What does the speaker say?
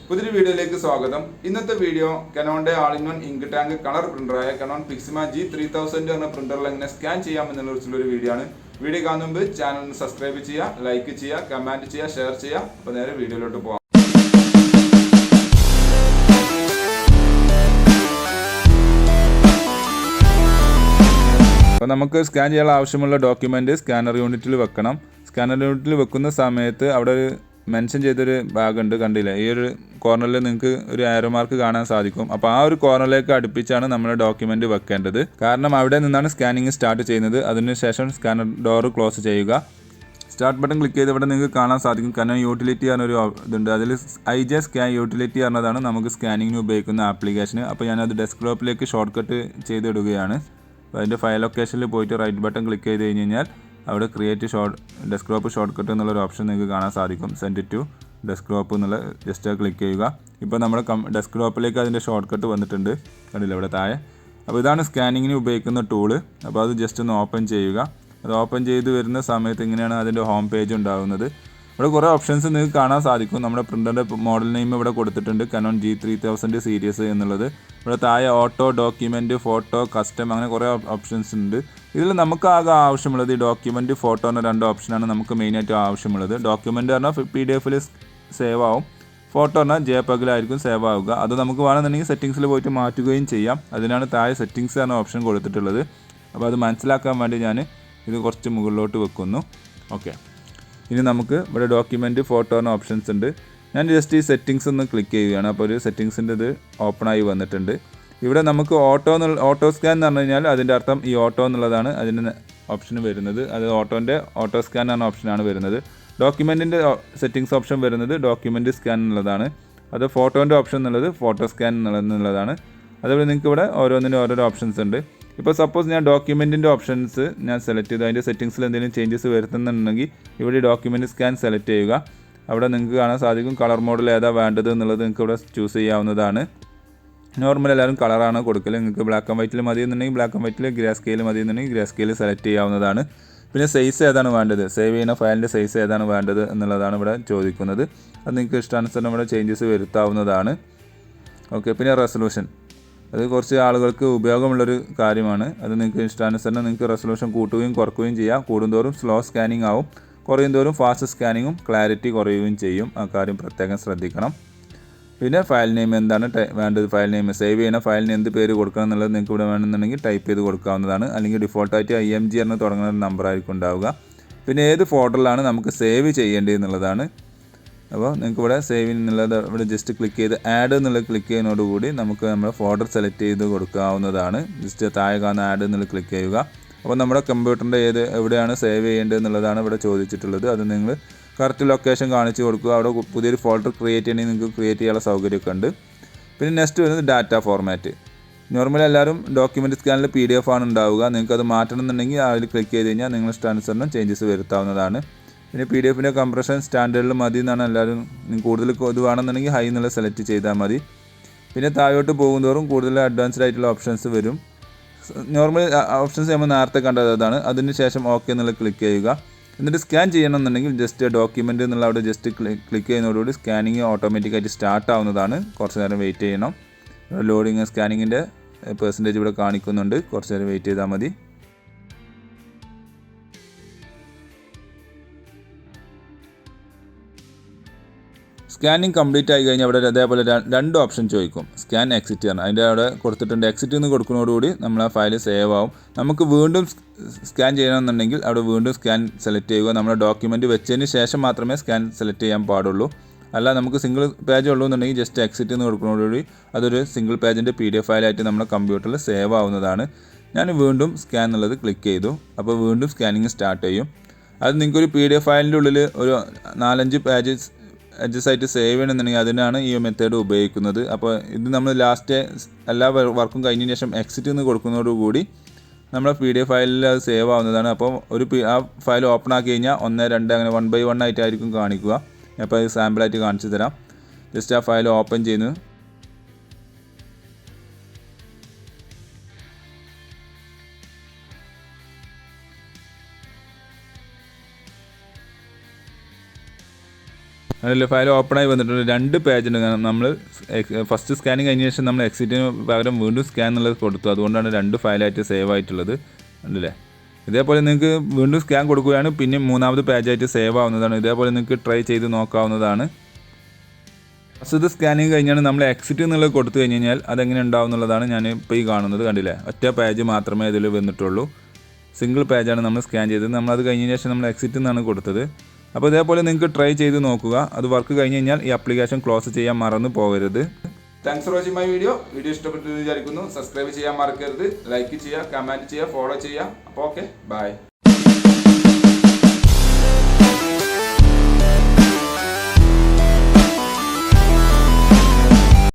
പുതിയൊരു വീഡിയോയിലേക്ക് സ്വാഗതം. ഇന്നത്തെ വീഡിയോ Canonന്റെ all-in-one ഇങ്ക് ടാങ്ക് കളർ പ്രിന്ററായ Canon PIXMA G3000 എന്ന പ്രിന്ററിൽ എങ്ങനെ സ്കാൻ ചെയ്യാമെന്നുള്ള കുറിച്ചുള്ള വീഡിയോ ആണ്. വീഡിയോ കാണുന്ന മുമ്പ് ചാനൽ സബ്സ്ക്രൈബ് ചെയ്യുക, ലൈക്ക് ചെയ്യുക, കമന്റ് ചെയ്യുക, ഷെയർ ചെയ്യുക. അപ്പോൾ നേരെ വീഡിയോയിലോട്ട് പോകാം. അപ്പോൾ നമുക്ക് സ്കാൻ ചെയ്യാൻ ആവശ്യമുള്ള ഡോക്യുമെന്റ് സ്കാനർ യൂണിറ്റിൽ വെക്കണം. സ്കാനർ യൂണിറ്റിൽ വെക്കുന്ന സമയത്ത് അവിടെ ഒരു മെൻഷൻ ചെയ്തൊരു ഭാഗമുണ്ട്, കണ്ടില്ലേ? ഈ ഒരു കോർണറിൽ നിങ്ങൾക്ക് ഒരു ആരോ മാർക്ക് കാണാൻ സാധിക്കും. അപ്പോൾ ആ ഒരു കോർണറിലേക്ക് അടുപ്പിച്ചാണ് നമ്മൾ ഡോക്യുമെന്റ് വെക്കേണ്ടത്. കാരണം അവിടെ നിന്നാണ് സ്കാനിങ് സ്റ്റാർട്ട് ചെയ്യുന്നത്. അതിനുശേഷം സ്കാനർ ഡോർ ക്ലോസ് ചെയ്യുക. സ്റ്റാർട്ട് ബട്ടൺ ക്ലിക്ക് ചെയ്ത് ഇവിടെ നിങ്ങൾക്ക് കാണാൻ സാധിക്കും Canon യൂട്ടിലിറ്റി പറഞ്ഞൊരു ഇതുണ്ട്. അതിൽ IJ സ്കാൻ യൂട്ടിലിറ്റി പറഞ്ഞതാണ് നമുക്ക് സ്കാനിങ്ങിന് ഉപയോഗിക്കുന്ന ആപ്ലിക്കേഷൻ. അപ്പോൾ ഞാനത് ഡെസ്ക്ടോപ്പിലേക്ക് ഷോർട്ട് കട്ട് ചെയ്തിടുകയാണ്. അപ്പോൾ അതിൻ്റെ ഫയൽ ലൊക്കേഷനിൽ പോയിട്ട് റൈറ്റ് ബട്ടൺ ക്ലിക്ക് ചെയ്ത് കഴിഞ്ഞ് കഴിഞ്ഞാൽ അവിടെ ക്രിയേറ്റ് ഡെസ്ക്ടോപ്പ് ഷോർട്ട് കട്ട് എന്നുള്ളൊരു ഓപ്ഷൻ നിങ്ങൾക്ക് കാണാൻ സാധിക്കും. സെൻഡ് ടു ഡെസ്ക്ടോപ്പ് എന്നുള്ള ജസ്റ്റ് ക്ലിക്ക് ചെയ്യുക. ഇപ്പോൾ നമ്മുടെ ഡെസ്ക്ടോപ്പിലേക്ക് അതിൻ്റെ ഷോർട്ട് കട്ട് വന്നിട്ടുണ്ട്, കണ്ടില്ല ഇവിടെ താഴെ. അപ്പോൾ ഇതാണ് സ്കാനിങ്ങിന് ഉപയോഗിക്കുന്ന ടൂള്. അപ്പോൾ അത് ജസ്റ്റ് ഒന്ന് ഓപ്പൺ ചെയ്യുക. അത് ഓപ്പൺ ചെയ്ത് വരുന്ന സമയത്ത് ഇങ്ങനെയാണ് അതിൻ്റെ ഹോം പേജ് ഉണ്ടാകുന്നത്. ഇവിടെ കുറേ ഓപ്ഷൻസ് നിങ്ങൾക്ക് കാണാൻ സാധിക്കും. നമ്മുടെ പ്രിൻ്ററിൻ്റെ മോഡൽ നെയിം ഇവിടെ കൊടുത്തിട്ടുണ്ട്, Canon G3000 സീരീസ് എന്നുള്ളത്. ഇവിടെ താഴെ ഓട്ടോ, ഡോക്യുമെൻറ്റ്, ഫോട്ടോ, കസ്റ്റം, അങ്ങനെ കുറേ ഓപ്ഷൻസ് ഉണ്ട്. ഇതിൽ നമുക്ക് ആകെ ആവശ്യമുള്ളത് ഈ ഡോക്യുമെൻറ്റ്, ഫോട്ടോ എന്ന രണ്ട് ഓപ്ഷനാണ് നമുക്ക് മെയിനായിട്ട് ആവശ്യമുള്ളത്. ഡോക്യുമെൻറ്റ് പറഞ്ഞാൽ PDF സേവ് ആവും, ഫോട്ടോ പറഞ്ഞാൽ JPEG സേവ് ആവുക. അത് നമുക്ക് വേണമെന്നുണ്ടെങ്കിൽ സെറ്റിങ്സിൽ പോയിട്ട് മാറ്റുകയും ചെയ്യാം. അതിനാണ് താഴെ സെറ്റിങ്സ് എന്ന ഓപ്ഷൻ കൊടുത്തിട്ടുള്ളത്. അപ്പോൾ അത് മനസ്സിലാക്കാൻ വേണ്ടി ഞാൻ ഇത് കുറച്ച് മുകളിലോട്ട് വെക്കുന്നു. ഓക്കെ, ഇനി നമുക്ക് ഇവിടെ ഡോക്യുമെൻറ്റ്, ഫോട്ടോ എന്ന ഓപ്ഷൻസ് ഉണ്ട്. ഞാൻ ജസ്റ്റ് ഈ സെറ്റിങ്സ് ഒന്ന് ക്ലിക്ക് ചെയ്യുകയാണ്. അപ്പോൾ ഒരു സെറ്റിങ്സിൻ്റെ ഇത് ഓപ്പണായി വന്നിട്ടുണ്ട്. ഇവിടെ നമുക്ക് ഓട്ടോ സ്കാൻ എന്ന് പറഞ്ഞു കഴിഞ്ഞാൽ അതിൻ്റെ അർത്ഥം ഈ ഓട്ടോ എന്നുള്ളതാണ് അതിൻ്റെ ഓപ്ഷൻ വരുന്നത്. അത് ഓട്ടോ സ്കാൻ എന്ന ഓപ്ഷനാണ് വരുന്നത്. ഡോക്യുമെൻറ്റിൻ്റെ സെറ്റിങ്സ് ഓപ്ഷൻ വരുന്നത് ഡോക്യുമെൻറ്റ് സ്കാൻ എന്നുള്ളതാണ്. അത് ഫോട്ടോൻ്റെ ഓപ്ഷൻ എന്നുള്ളത് ഫോട്ടോ സ്കാൻ എന്നുള്ളതാണ്. അതുപോലെ നിങ്ങൾക്ക് ഇവിടെ ഓരോന്നിനും ഓരോരോ ഓപ്ഷൻസ് ഉണ്ട്. ഇപ്പോൾ സപ്പോസ് ഞാൻ ഡോക്യുമെൻറ്റിൻ്റെ ഓപ്ഷൻസ് ഞാൻ സെലക്ട് ചെയ്തു, അതിൻ്റെ സെറ്റിങ്സിൽ എന്തെങ്കിലും ചേഞ്ചസ് വരുത്തുന്നുണ്ടെങ്കിൽ ഇവിടെ ഡോക്യുമെൻറ്റ് സ്കാൻ സെലക്ട് ചെയ്യുക. അവിടെ നിങ്ങൾക്ക് കാണാൻ സാധിക്കും കളർ മോഡൽ ഏതാ വേണ്ടത് എന്നുള്ളത് നിങ്ങൾക്ക് ഇവിടെ ചൂസ് ചെയ്യാവുന്നതാണ്. നോർമൽ എല്ലാവരും കളറാണ് കൊടുക്കൽ. നിങ്ങൾക്ക് ബ്ലാക്ക് ആൻഡ് വൈറ്റിൽ മതി എന്നുണ്ടെങ്കിൽ ബ്ലാക്ക് ആൻഡ് വൈറ്റിൽ, ഗ്രേ സ്കെയിൽ മതി എന്നുണ്ടെങ്കിൽ ഗ്രേ സ്കെയിൽ സെലക്ട് ചെയ്യാവുന്നതാണ്. പിന്നെ സൈസ് ഏതാണ് വേണ്ടത്, സേവ് ചെയ്യുന്ന ഫയലിൻ്റെ സൈസ് ഏതാണ് വേണ്ടത് എന്നുള്ളതാണ് ഇവിടെ ചോദിക്കുന്നത്. അത് നിങ്ങൾക്ക് ഇഷ്ടാനുസരണം ഇവിടെ ചേഞ്ചസ് വരുത്താവുന്നതാണ്. ഓക്കെ, പിന്നെ റെസൊല്യൂഷൻ, അത് കുറച്ച് ആളുകൾക്ക് ഉപയോഗമുള്ളൊരു കാര്യമാണ്. അത് നിങ്ങൾക്ക് ഇഷ്ടാനുസരണം നിങ്ങൾക്ക് റെസൊല്യൂഷൻ കൂട്ടുകയും കുറയ്ക്കുകയും ചെയ്യാം. കൂടുന്തോറും സ്ലോ സ്കാനിങ് ആവും, കുറയും തോറും ഫാസ്റ്റ് സ്കാനിങ്ങും ക്ലാരിറ്റി കുറയുകയും ചെയ്യും. ആ കാര്യം പ്രത്യേകം ശ്രദ്ധിക്കണം. പിന്നെ ഫയൽ നെയിം എന്താണ് വേണ്ടത്, ഫയൽ നെയിം സേവ് ചെയ്യുന്ന ഫയലിന് എന്ത് പേര് കൊടുക്കണം എന്നുള്ളത് നിങ്ങൾക്ക് ഇവിടെ വേണമെന്നുണ്ടെങ്കിൽ ടൈപ്പ് ചെയ്ത് കൊടുക്കാവുന്നതാണ്. അല്ലെങ്കിൽ ഡിഫോൾട്ടായിട്ട് IMG എന്ന് തുടങ്ങുന്ന ഒരു നമ്പറായിരിക്കും ഉണ്ടാവുക. പിന്നെ ഏത് ഫോൾഡറിലാണ് നമുക്ക് സേവ് ചെയ്യേണ്ടത് എന്നുള്ളതാണ്. അപ്പോൾ നിങ്ങൾക്ക് ഇവിടെ സേവ് എന്നുള്ളത് ഇവിടെ ജസ്റ്റ് ക്ലിക്ക് ചെയ്ത് ആഡ് എന്നുള്ളത് ക്ലിക്ക് ചെയ്യുന്നതോടുകൂടി നമുക്ക് നമ്മുടെ ഫോൾഡർ സെലക്ട് ചെയ്ത് കൊടുക്കാവുന്നതാണ്. ജസ്റ്റ് താഴെ കാണുന്ന ആഡ് എന്നുള്ളത് ക്ലിക്ക് ചെയ്യുക. അപ്പോൾ നമ്മുടെ കമ്പ്യൂട്ടറിൻ്റെ എവിടെയാണ് സേവ് ചെയ്യേണ്ടത് എന്നുള്ളതാണ് ഇവിടെ ചോദിച്ചിട്ടുള്ളത്. അത് നിങ്ങൾ കറക്റ്റ് ലൊക്കേഷൻ കാണിച്ച് കൊടുക്കുക. അവിടെ പുതിയൊരു ഫോൾഡർ ക്രിയേറ്റ് ചെയ്യണമെങ്കിൽ നിങ്ങൾക്ക് ക്രിയേറ്റ് ചെയ്യാനുള്ള സൗകര്യമൊക്കെ ഉണ്ട്. പിന്നെ നെക്സ്റ്റ് വരുന്നത് ഡാറ്റ ഫോർമാറ്റ്. നോർമലി എല്ലാവരും ഡോക്യുമെൻറ്റ് സ്കാനിൽ PDF ആണ് ഉണ്ടാവുക. നിങ്ങൾക്ക് അത് മാറ്റണം എന്നുണ്ടെങ്കിൽ അതിൽ ക്ലിക്ക് ചെയ്ത് കഴിഞ്ഞാൽ നിങ്ങൾ ഇഷ്ടാനുസരണം ചേഞ്ചസ് വരുത്താവുന്നതാണ്. പിന്നെ PDF കംപ്രഷൻ സ്റ്റാൻഡേർഡിൽ മതി എന്നാണ് എല്ലാവരും. കൂടുതൽ ഇത് വേണമെന്നുണ്ടെങ്കിൽ ഹൈ എന്നുള്ള സെലക്ട് ചെയ്താൽ മതി. പിന്നെ താഴോട്ട് പോകുന്തോറും കൂടുതൽ അഡ്വാൻസ്ഡ് ആയിട്ടുള്ള ഓപ്ഷൻസ് വരും. നോർമൽ ഓപ്ഷൻസ് നമ്മൾ നേരത്തെ കണ്ടത് അതാണ്. അതിന് ശേഷം ഓക്കെ എന്നുള്ളത് ക്ലിക്ക് ചെയ്യുക. എന്നിട്ട് സ്കാൻ ചെയ്യണമെന്നുണ്ടെങ്കിൽ ജസ്റ്റ് ഡോക്യുമെൻ്റ് എന്നുള്ള അവിടെ ജസ്റ്റ് ക്ലിക്ക് ചെയ്യുന്നതോടുകൂടി സ്കാനിങ് ഓട്ടോമാറ്റിക്കായിട്ട് സ്റ്റാർട്ട് ആവുന്നതാണ്. കുറച്ച് നേരം വെയിറ്റ് ചെയ്യണം. ലോഡിങ് സ്കാനിങ്ങിൻ്റെ പെർസെൻറ്റേജ് ഇവിടെ കാണിക്കുന്നുണ്ട്. കുറച്ച് നേരം വെയിറ്റ് ചെയ്താൽ മതി. സ്കാനിങ് കംപ്ലീറ്റ് ആയി കഴിഞ്ഞാൽ അവിടെ അതേപോലെ രണ്ട് ഓപ്ഷൻ ചോദിക്കും, സ്കാൻ എക്സിറ്റ് ആണ്. അതിൻ്റെ അവിടെ കൊടുത്തിട്ടുണ്ട്. എക്സിറ്റ് എന്ന് കൊടുക്കുന്നതോടുകൂടി നമ്മൾ ആ ഫയൽ സേവ് ആവും. നമുക്ക് വീണ്ടും സ്കാൻ ചെയ്യണമെന്നുണ്ടെങ്കിൽ അവിടെ വീണ്ടും സ്കാൻ സെലക്ട് ചെയ്യുക. നമ്മുടെ ഡോക്യുമെൻറ്റ് വെച്ചതിന് ശേഷം മാത്രമേ സ്കാൻ സെലക്ട് ചെയ്യാൻ പാടുള്ളൂ. അല്ല നമുക്ക് സിംഗിൾ പേജ് ഉള്ളൂ എന്നുണ്ടെങ്കിൽ ജസ്റ്റ് എക്സിറ്റ് എന്ന് കൊടുക്കുന്നതോടുകൂടി അതൊരു സിംഗിൾ പേജിൻ്റെ PDF ഫയലായിട്ട് നമ്മുടെ കമ്പ്യൂട്ടറിൽ സേവ് ആവുന്നതാണ്. ഞാൻ വീണ്ടും സ്കാൻ എന്നുള്ളത് ക്ലിക്ക് ചെയ്തു. അപ്പോൾ വീണ്ടും സ്കാനിങ് സ്റ്റാർട്ട് ചെയ്യും. അത് നിങ്ങൾക്കൊരു PDF ഫയലിൻ്റെ ഉള്ളിൽ ഒരു 4-5 പേജസ് ആയിട്ട് സേവ് ചെയ്യണമെന്നുണ്ടെങ്കിൽ അതിനാണ് ഈ മെത്തേഡ് ഉപയോഗിക്കുന്നത്. അപ്പോൾ ഇത് നമ്മൾ ലാസ്റ്റ് എല്ലാ വർക്കും കഴിഞ്ഞതിന് ശേഷം എക്സിറ്റ് എന്ന് കൊടുക്കുന്നതോടുകൂടി നമ്മുടെ PDF ഫയലിൽ അത് സേവ് ആവുന്നതാണ്. അപ്പോൾ ആ ഫയൽ ഓപ്പൺ ആക്കി കഴിഞ്ഞാൽ 1, 2 അങ്ങനെ 1 by 1 ആയിട്ടായിരിക്കും കാണിക്കുക. അപ്പോൾ അത് സാമ്പിളായിട്ട് കാണിച്ചു തരാം. ജസ്റ്റ് ആ ഫയൽ ഓപ്പൺ ചെയ്യുന്നു. അതിൽ ഫയൽ ഓപ്പണായി വന്നിട്ടുണ്ട് 2 പേജുണ്ട്. നമ്മൾ ഫസ്റ്റ് സ്കാനിങ് കഴിഞ്ഞ ശേഷം നമ്മൾ എക്സിറ്റിന് പകരം വീണ്ടും സ്കാൻ എന്നുള്ളത് കൊടുത്തു. അതുകൊണ്ടാണ് 2 ഫയലായിട്ട് സേവ് ആയിട്ടുള്ളത്. ഉണ്ടല്ലേ. ഇതേപോലെ നിങ്ങൾക്ക് വീണ്ടും സ്കാൻ കൊടുക്കുകയാണ് പിന്നെ 3ാമത് പേജായിട്ട് സേവ് ആവുന്നതാണ്. ഇതേപോലെ നിങ്ങൾക്ക് ട്രൈ ചെയ്ത് നോക്കാവുന്നതാണ്. ഫസ്റ്റ് സ്കാനിങ് കഴിഞ്ഞാണ് നമ്മൾ എക്സിറ്റ് എന്നുള്ളത് കൊടുത്തു കഴിഞ്ഞ് കഴിഞ്ഞാൽ അതെങ്ങനെ ഉണ്ടാവും എന്നുള്ളതാണ് ഞാൻ ഇപ്പോൾ ഈ കാണുന്നത്. കണ്ടില്ലേ, ഒറ്റ പേജ് മാത്രമേ ഇതിൽ വന്നിട്ടുള്ളൂ. സിംഗിൾ പേജാണ് നമ്മൾ സ്കാൻ ചെയ്തത്. നമ്മളത് കഴിഞ്ഞ ശേഷം നമ്മൾ എക്സിറ്റ് എന്നാണ് കൊടുത്തത്. അപ്പോൾ ഇതേപോലെ നിങ്ങൾക്ക് ട്രൈ ചെയ്ത് നോക്കുക. അത് വർക്ക് കഴിഞ്ഞ് കഴിഞ്ഞാൽ ഈ ആപ്ലിക്കേഷൻ ക്ലോസ് ചെയ്യാൻ മറന്നു പോകരുത്. Thanks for watching my video ഇഷ്ടപ്പെട്ടു വിചാരിക്കുന്നു. സബ്സ്ക്രൈബ് ചെയ്യാൻ മറക്കരുത്. ലൈക്ക് ചെയ്യുക, കമൻറ്റ് ചെയ്യുക, ഫോളോ ചെയ്യുക. അപ്പോൾ ഓക്കെ, ബൈ.